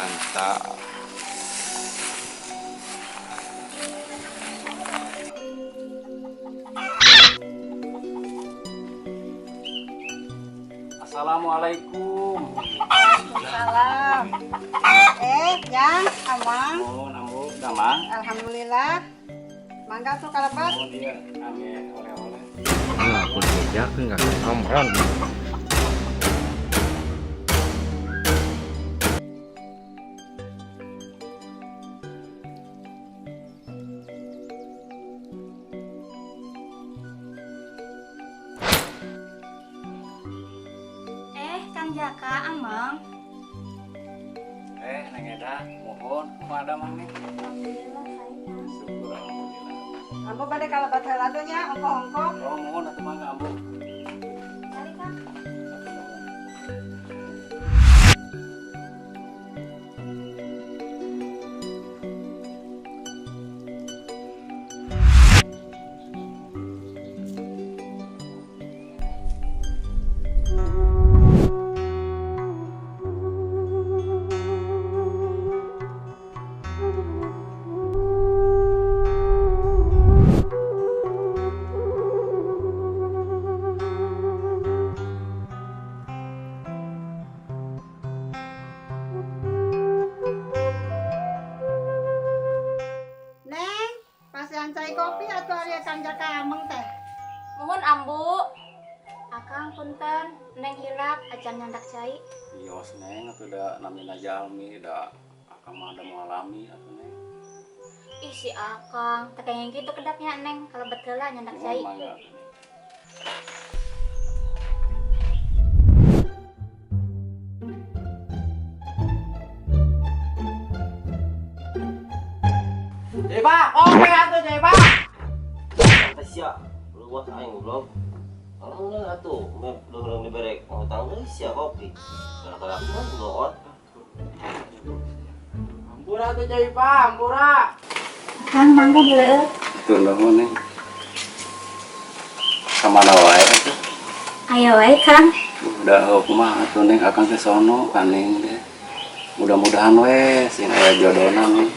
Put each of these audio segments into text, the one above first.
mantap. Assalamualaikum. Waalaikumsalam. Jang, Amang. Oh, nambung, damang. Alhamdulillah. Mangga tuh kalabat. Oh, dia angge oleh-oleh. Nah, aku diajakin nggak ke kamran. Kang Jaka, Amang. Neng Eda, mohon, ada mang nih. Alhamdulillah, saya. Syukur alhamdulillah. Ambo bade kalabat heladonya, ongko-ongko. Oh, mohon atuh mangga ambu. Cari, Kang. Neng, pasian cai kopi atau area Kang Jaka Amang teh? Mohon ambu. Akang punten, Neng hilap ajan nyandak cai. Ios neng, atuh da namina jalmi, da akang mah ada mengalami atuh neng. Ih si Akang, teh kayak gitu kedapnya Neng kalau betul lah nyandak Mohon cai. mangga atuh neng. Pak, oke atuh jadi Pak. Sia, lu buat aing goblok. Kalau enggak atuh, belum diberek ngutang deui sia kopi. Gara-gara mah doot. Ampura atuh jadi Pak, ampura. Kang mangga dulu. Atuh nuhun neng. Kamana wae atuh? Ayo wae Kang. Udah mah atuh neng akang ke sono paning deh. Mudah-mudahan we sing aya jodohna neng.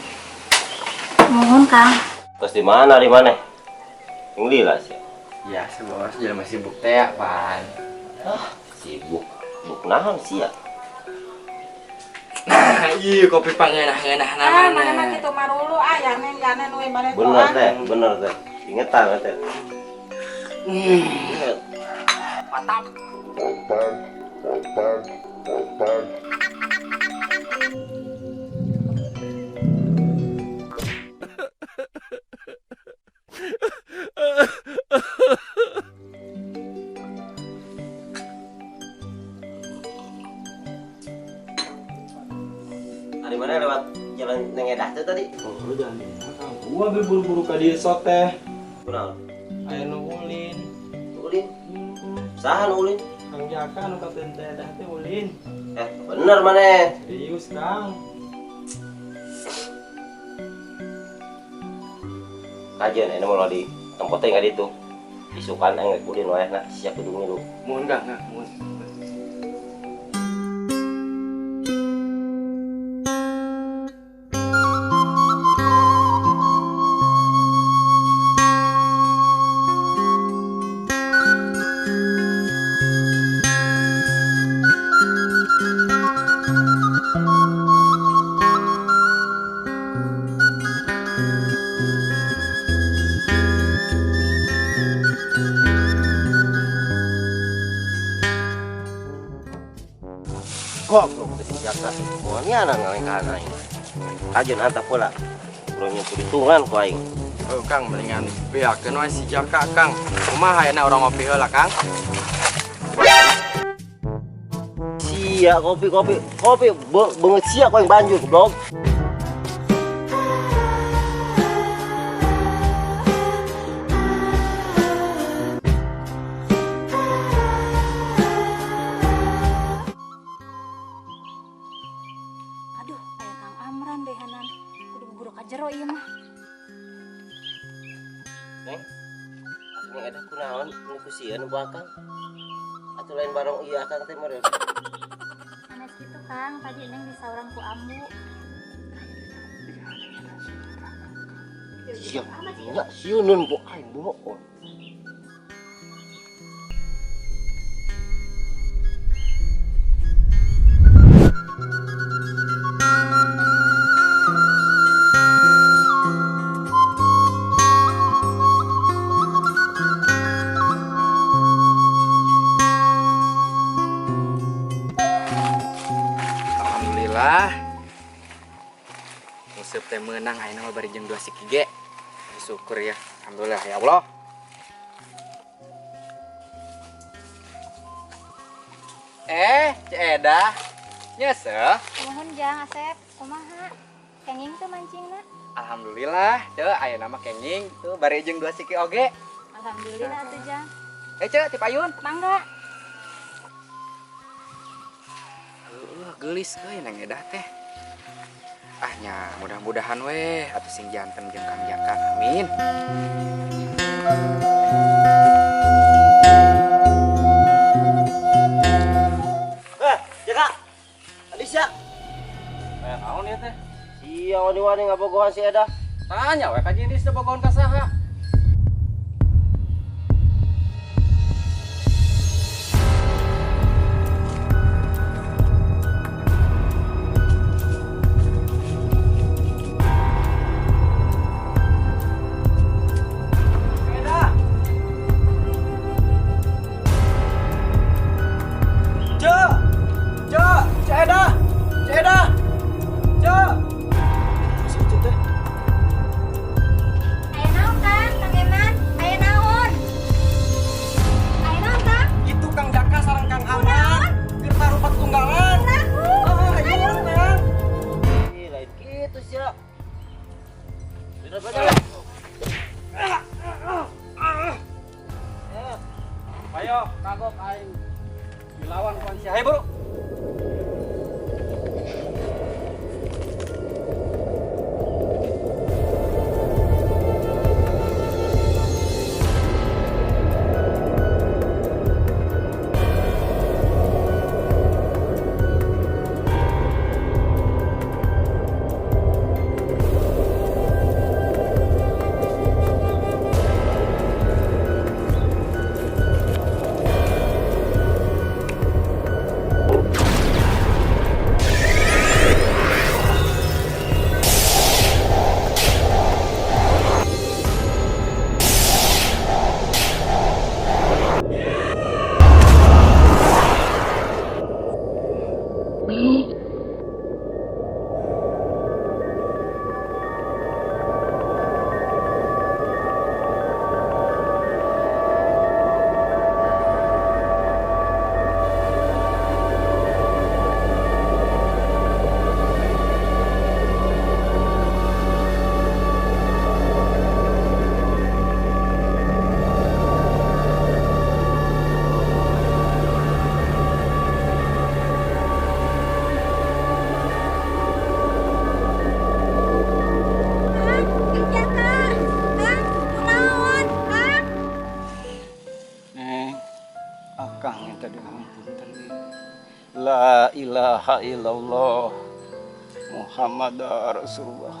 Mohon Kang. Terus di mana? Yang lila sih. Ya, sebos jelema sibuk teh ya, Pan. Sibuk. Buk naon sia. Nah, iya kopi pangenah-ngenah Ah, mana mah namanya. kitu marulu ya Neng jane nu bade Bener teh. Ingetan teh. Ingat. Mantap. Dari mana lewat jalan Nengedah tuh tadi? Oh, lu jangan di belakang. Gua buru-buru ka dieu sok teh. Kunaon? Aya nu ulin. Ulin. Saha nu ulin? Kang Jaka nu katen teh dah teh ulin. Bener maneh. Serius, Kang. Kajian ini mau di tempat yang itu. Isukan engek ulin wae nah siap kudu ngilu. Mohon Kang, mohon. Goblok si Jaka. Moalnya anak ngangkat aing. Kajian antap pula. Belum nyentuh hitungan ku aing. Oh, Kang, mendingan beakeun wae si Jaka, Kang. Kumaha ayeuna urang ngopi heula, Kang? Sia kopi banget sia kau yang banjur goblok. Aduh, kayak Kang Amran deh Hanan. Kudu buru ka jero ieu mah. Neng, aku yang ada kunaon nu kusieun bakal. Atuh lain barang iya akang teh meureun. sanes gitu Kang, tadi Neng disaurang ku ambu. Siap, enggak siunun po aing bohong. Alhamdulillah. Musuh teh menang ayeuna mah bari jeung 2 siki ge. Syukur ya. Alhamdulillah ya Allah. Eda. Nyesel. Mohon jang Asep, kumaha? Kenging tuh mancingna. Alhamdulillah, teu ayeuna mah kenging tuh bari jeung 2 siki oge. Alhamdulillah tuh jang. Cek ti payun. Mangga. Gelis euy Neng Eda teh. Ah nya mudah-mudahan weh atuh sing janten jeung Kang Jaka. Amin. Jaka. Alisya. Naon ieu teh? Siang wani-wani ngabogohan si Eda. Tanya we ka jenis teh bogohan ka saha? Aya naon Kang? Kang Eman, aya naon? Aya naon Kang? Itu Kang Jaka sareng Kang Aman. Keur tarupat tunggalan. Ayo Kang. Ih, lain gitu sia. Bener-bener. Ayo kagok aing dilawan ku si Hai Bro. Akang yang tadi ngapunten ieu. La ilaha illallah Muhammad Rasulullah.